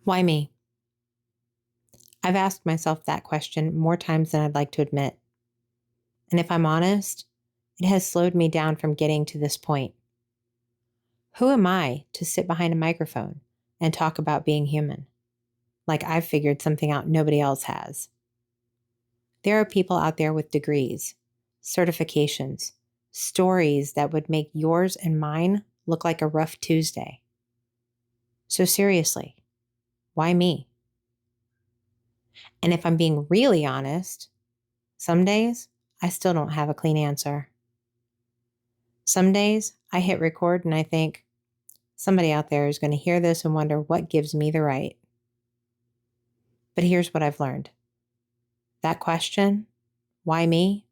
Why me? I've asked myself that question more times than I'd like to admit. And if I'm honest, it has slowed me down from getting to this point. Who am I to sit behind a microphone and talk about being human? Like I've figured something out nobody else has. There are people out there with degrees, certifications, stories that would make yours and mine look like a rough Tuesday. So seriously, why me? And if I'm being really honest, some days I still don't have a clean answer. Some days I hit record and I think, somebody out there is going to hear this and wonder what gives me the right. But here's what I've learned. That question, why me?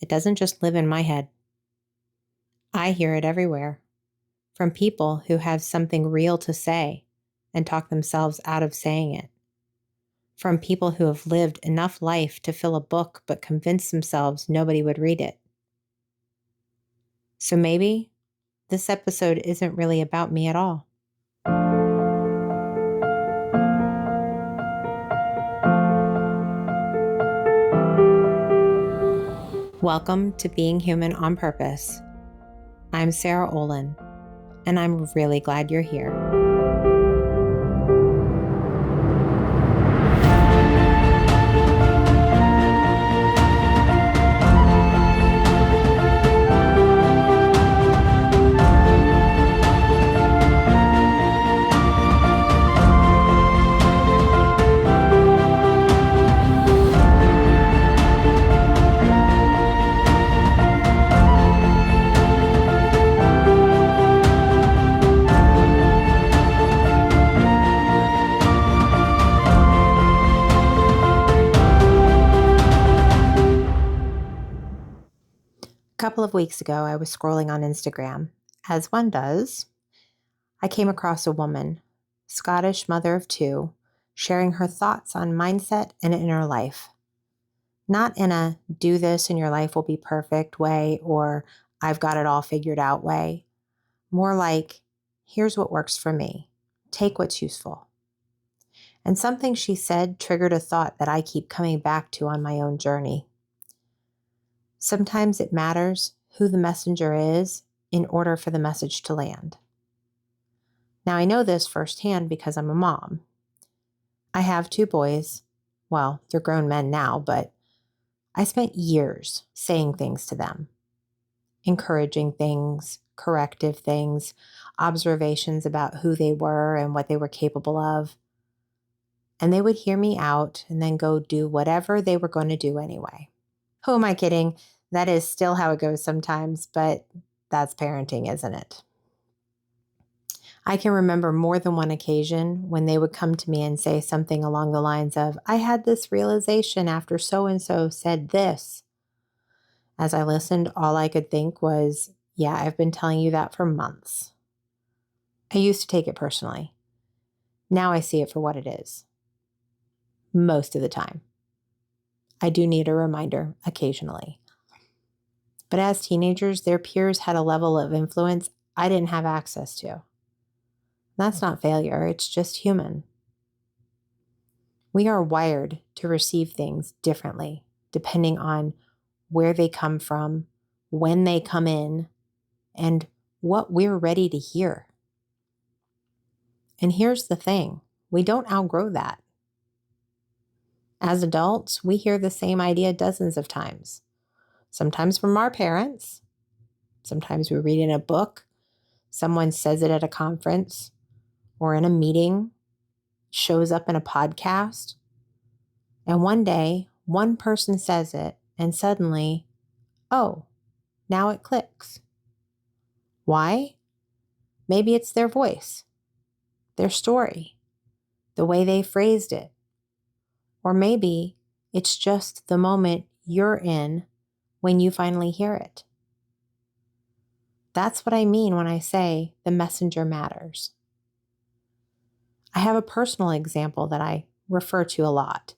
It doesn't just live in my head. I hear it everywhere from people who have something real to say and talk themselves out of saying it. From people who have lived enough life to fill a book but convince themselves nobody would read it. So maybe this episode isn't really about me at all. Welcome to Being Human on Purpose. I'm Sara Olin, and I'm really glad you're here. A couple of weeks ago, I was scrolling on Instagram. As one does, I came across a woman, Scottish mother of two, sharing her thoughts on mindset and inner life. Not in a do this and your life will be perfect way or I've got it all figured out way. More like, here's what works for me. Take what's useful. And something she said triggered a thought that I keep coming back to on my own journey. Sometimes it matters who the messenger is in order for the message to land. Now, I know this firsthand because I'm a mom. I have two boys. Well, they're grown men now, but I spent years saying things to them, encouraging things, corrective things, observations about who they were and what they were capable of. And they would hear me out and then go do whatever they were going to do anyway. Who am I kidding? That is still how it goes sometimes, but that's parenting, isn't it? I can remember more than one occasion when they would come to me and say something along the lines of, I had this realization after so-and-so said this. As I listened, all I could think was, yeah, I've been telling you that for months. I used to take it personally. Now I see it for what it is. Most of the time. I do need a reminder occasionally. But as teenagers, their peers had a level of influence I didn't have access to. That's not failure, it's just human. We are wired to receive things differently, depending on where they come from, when they come in, and what we're ready to hear. And here's the thing, we don't outgrow that. As adults, we hear the same idea dozens of times. Sometimes from our parents, sometimes we read in a book, someone says it at a conference or in a meeting, shows up in a podcast, and one day, one person says it, and suddenly, oh, now it clicks. Why? Maybe it's their voice, their story, the way they phrased it. Or maybe it's just the moment you're in when you finally hear it. That's what I mean when I say the messenger matters. I have a personal example that I refer to a lot.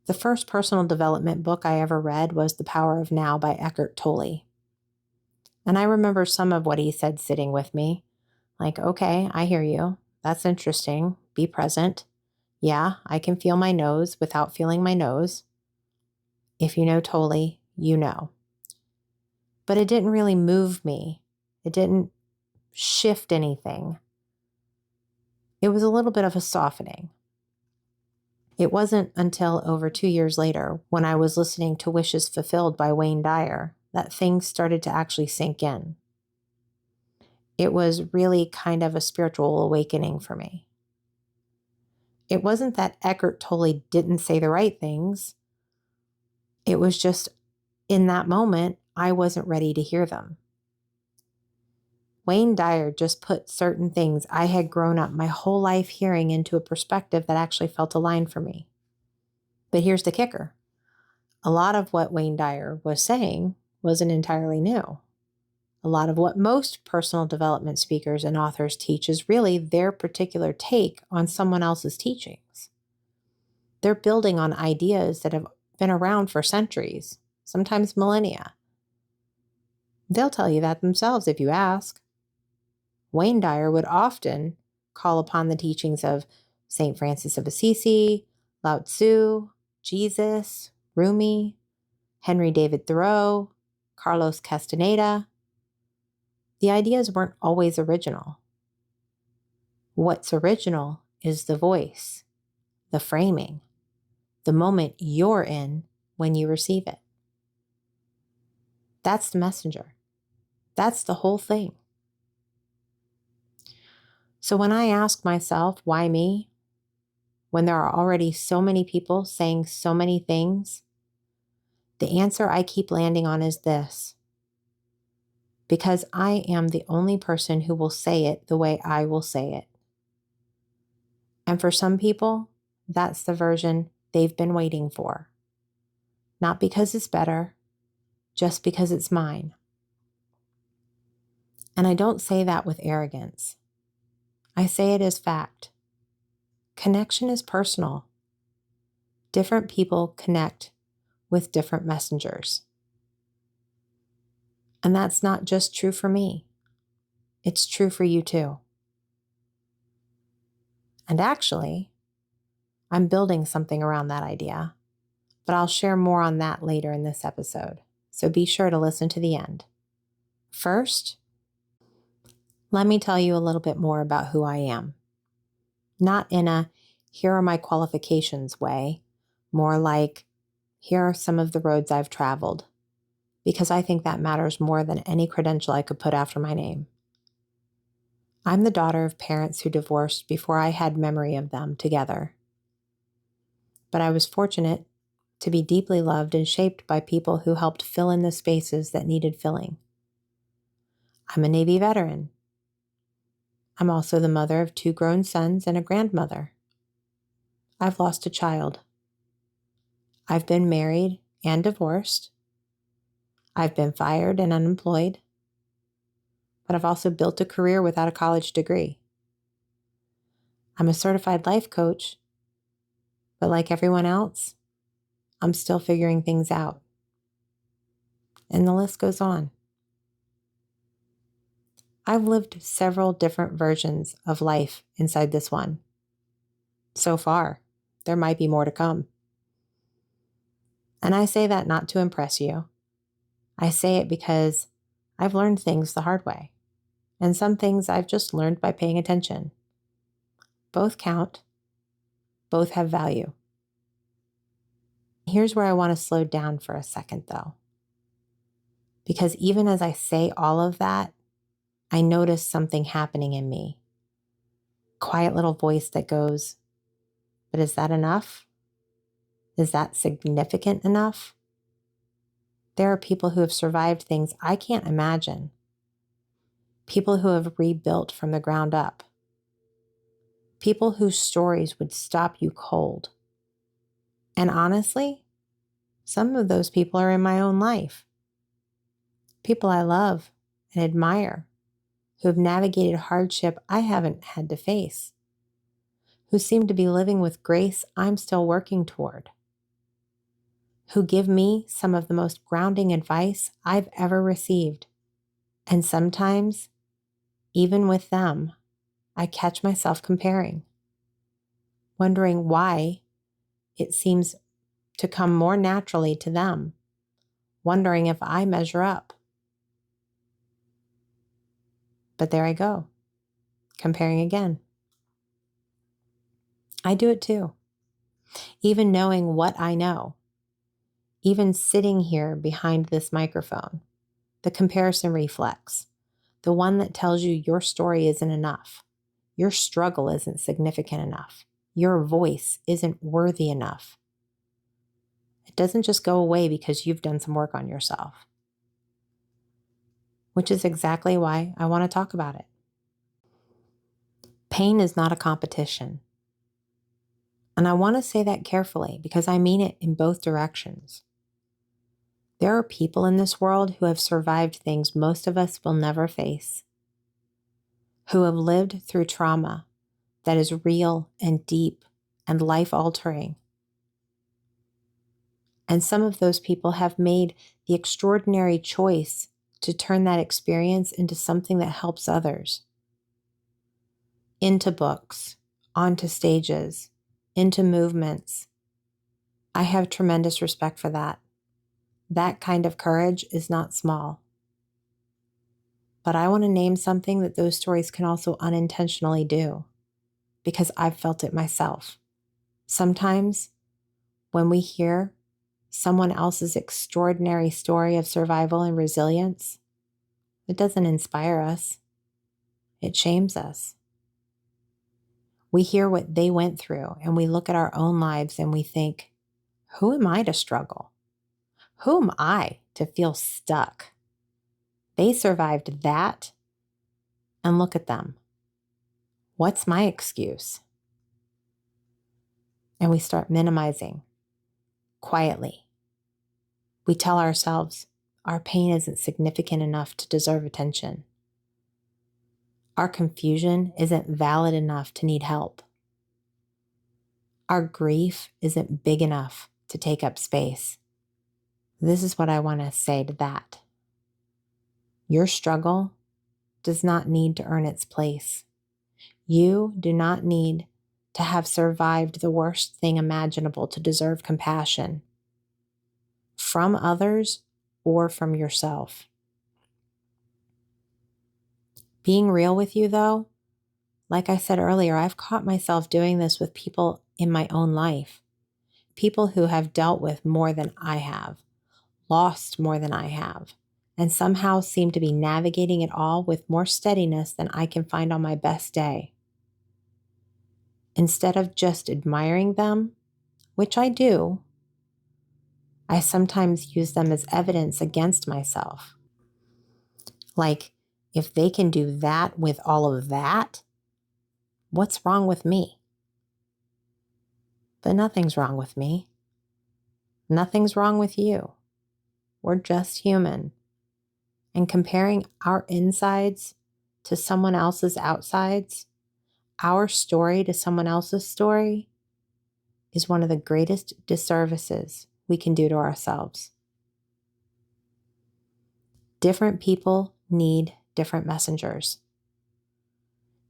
The first personal development book I ever read was The Power of Now by Eckhart Tolle. And I remember some of what he said sitting with me. Like, okay, I hear you. that's interesting. Be present. Yeah, I can feel my nose without feeling my nose. If you know Totally, you know. But it didn't really move me. It didn't shift anything. It was a little bit of a softening. It wasn't until over 2 years later, when I was listening to Wishes Fulfilled by Wayne Dyer, that things started to actually sink in. It was really kind of a spiritual awakening for me. It wasn't that Eckhart Tolle didn't say the right things. It was just in that moment, I wasn't ready to hear them. Wayne Dyer just put certain things I had grown up my whole life hearing into a perspective that actually felt aligned for me. But here's the kicker. A lot of what Wayne Dyer was saying wasn't entirely new. A lot of what most personal development speakers and authors teach is really their particular take on someone else's teachings. They're building on ideas that have been around for centuries, sometimes millennia. They'll tell you that themselves if you ask. Wayne Dyer would often call upon the teachings of St. Francis of Assisi, Lao Tzu, Jesus, Rumi, Henry David Thoreau, Carlos Castaneda. The ideas weren't always original. What's original is the voice, the framing, the moment you're in when you receive it. That's the messenger. That's the whole thing. So when I ask myself, why me? When there are already so many people saying so many things, the answer I keep landing on is this. Because I am the only person who will say it the way I will say it. And for some people, that's the version they've been waiting for. Not because it's better, just because it's mine. And I don't say that with arrogance. I say it as fact. Connection is personal. Different people connect with different messengers. And that's not just true for me. It's true for you too. And actually, I'm building something around that idea, but I'll share more on that later in this episode. So be sure to listen to the end. First, let me tell you a little bit more about who I am. Not in a here are my qualifications way, more like here are some of the roads I've traveled, because I think that matters more than any credential I could put after my name. I'm the daughter of parents who divorced before I had memory of them together. But I was fortunate to be deeply loved and shaped by people who helped fill in the spaces that needed filling. I'm a Navy veteran. I'm also the mother of 2 grown sons and a grandmother. I've lost a child. I've been married and divorced. I've been fired and unemployed. But I've also built a career without a college degree. I'm a certified life coach, but like everyone else, I'm still figuring things out. And the list goes on. I've lived several different versions of life inside this one. So far, there might be more to come. And I say that not to impress you. I say it because I've learned things the hard way. And some things I've just learned by paying attention. Both count. Both have value. Here's where I want to slow down for a second, though. Because even as I say all of that, I notice something happening in me. Quiet little voice that goes, but is that enough? Is that significant enough? There are people who have survived things I can't imagine. People who have rebuilt from the ground up. People whose stories would stop you cold. And honestly, some of those people are in my own life. People I love and admire, who have navigated hardship I haven't had to face, who seem to be living with grace I'm still working toward, who give me some of the most grounding advice I've ever received. And sometimes, even with them, I catch myself comparing, wondering why it seems to come more naturally to them, wondering if I measure up. But there I go, comparing again. I do it too. Even knowing what I know, even sitting here behind this microphone, the comparison reflex, the one that tells you your story isn't enough, your struggle isn't significant enough, your voice isn't worthy enough. It doesn't just go away because you've done some work on yourself, which is exactly why I want to talk about it. Pain is not a competition. And I want to say that carefully because I mean it in both directions. There are people in this world who have survived things most of us will never face, who have lived through trauma that is real and deep and life-altering. And some of those people have made the extraordinary choice to turn that experience into something that helps others. Into books, onto stages, into movements. I have tremendous respect for that. That kind of courage is not small. But I want to name something that those stories can also unintentionally do, because I've felt it myself. Sometimes when we hear someone else's extraordinary story of survival and resilience, it doesn't inspire us. It shames us. We hear what they went through and we look at our own lives and we think, who am I to struggle? Who am I to feel stuck? They survived that, and look at them. What's my excuse? And we start minimizing quietly. We tell ourselves our pain isn't significant enough to deserve attention. Our confusion isn't valid enough to need help. Our grief isn't big enough to take up space. This is what I want to say to that. Your struggle does not need to earn its place. You do not need to have survived the worst thing imaginable to deserve compassion from others or from yourself. Being real with you, though, like I said earlier, I've caught myself doing this with people in my own life, people who have dealt with more than I have, lost more than I have, and somehow seem to be navigating it all with more steadiness than I can find on my best day. Instead of just admiring them, which I do, I sometimes use them as evidence against myself. Like, if they can do that with all of that, what's wrong with me? But nothing's wrong with me. Nothing's wrong with you. We're just human. And comparing our insides to someone else's outsides, our story to someone else's story, is one of the greatest disservices we can do to ourselves. Different people need different messengers.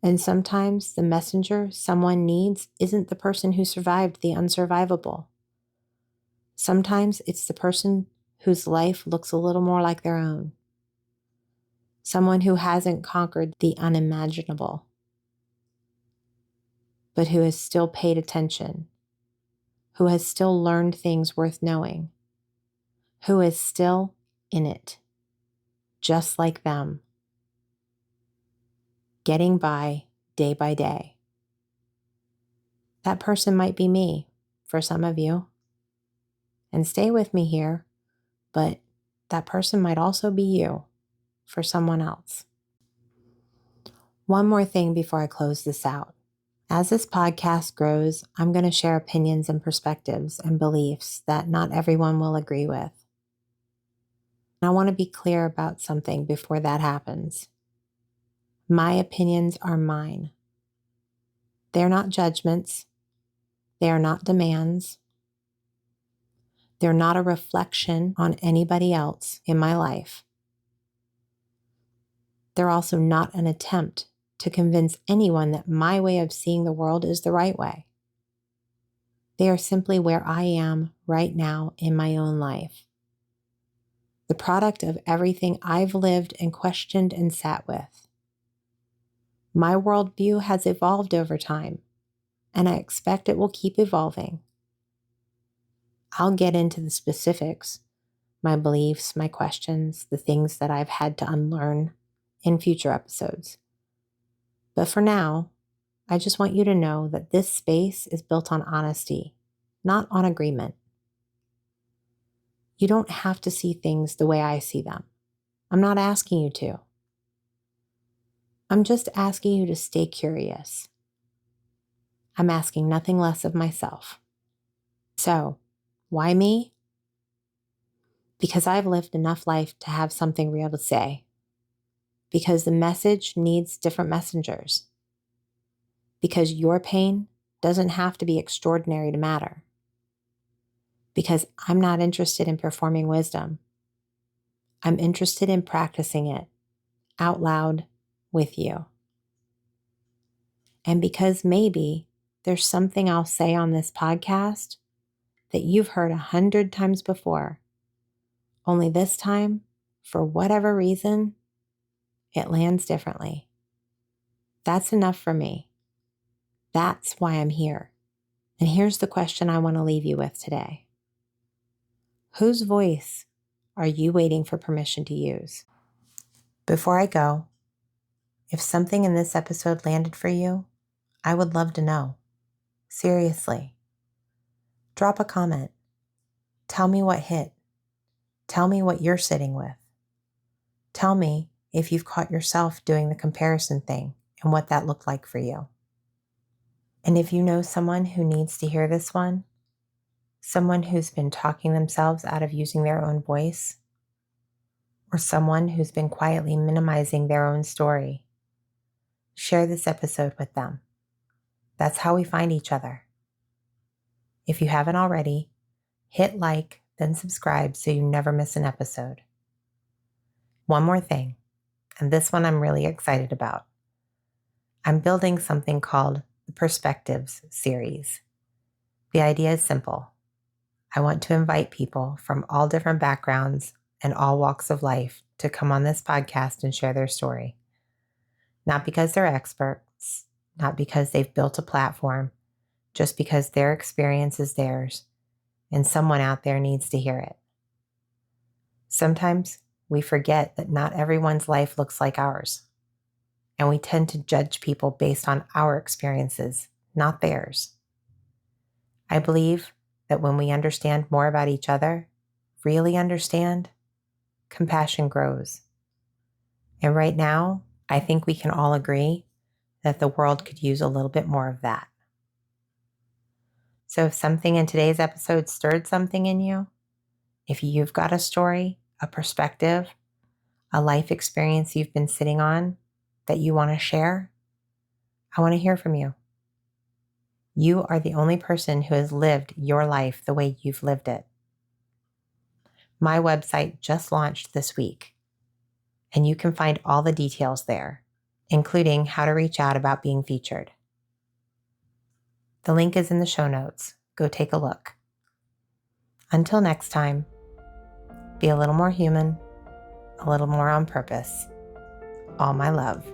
And sometimes the messenger someone needs isn't the person who survived the unsurvivable. Sometimes it's the person whose life looks a little more like their own. Someone who hasn't conquered the unimaginable, but who has still paid attention, who has still learned things worth knowing, who is still in it, just like them, getting by day. That person might be me for some of you. And stay with me here, but that person might also be you for someone else. One more thing before I close this out. As this podcast grows, I'm going to share opinions and perspectives and beliefs that not everyone will agree with. I want to be clear about something before that happens. My opinions are mine. They're not judgments. They are not demands. They're not a reflection on anybody else in my life. They're also not an attempt to convince anyone that my way of seeing the world is the right way. They are simply where I am right now in my own life. The product of everything I've lived and questioned and sat with. My worldview has evolved over time, and I expect it will keep evolving. I'll get into the specifics, my beliefs, my questions, the things that I've had to unlearn in future episodes. But for now, I just want you to know that this space is built on honesty, not on agreement. You don't have to see things the way I see them. I'm not asking you to. I'm just asking you to stay curious. I'm asking nothing less of myself. So, why me? Because I've lived enough life to have something real to say. Because the message needs different messengers. Because your pain doesn't have to be extraordinary to matter. Because I'm not interested in performing wisdom. I'm interested in practicing it out loud with you. And because maybe there's something I'll say on this podcast that you've heard 100 times before, only this time, for whatever reason, it lands differently. That's enough for me. That's why I'm here. And here's the question I want to leave you with today. Whose voice are you waiting for permission to use? Before I go, if something in this episode landed for you, I would love to know. Seriously. Drop a comment. Tell me what hit. Tell me what you're sitting with. Tell me if you've caught yourself doing the comparison thing and what that looked like for you. And if you know someone who needs to hear this one, someone who's been talking themselves out of using their own voice, or someone who's been quietly minimizing their own story, share this episode with them. That's how we find each other. If you haven't already, hit like, then subscribe so you never miss an episode. One more thing, and this one I'm really excited about. I'm building something called the Perspectives series. The idea is simple. I want to invite people from all different backgrounds and all walks of life to come on this podcast and share their story. Not because they're experts, not because they've built a platform, just because their experience is theirs and someone out there needs to hear it. Sometimes we forget that not everyone's life looks like ours, and we tend to judge people based on our experiences, not theirs. I believe that when we understand more about each other, really understand, compassion grows. And right now, I think we can all agree that the world could use a little bit more of that. So if something in today's episode stirred something in you, if you've got a story, a perspective, a life experience you've been sitting on that you want to share, I want to hear from you. You are the only person who has lived your life the way you've lived it. My website just launched this week, and you can find all the details there, including how to reach out about being featured. The link is in the show notes. Go take a look. Until next time, be a little more human, a little more on purpose. All my love.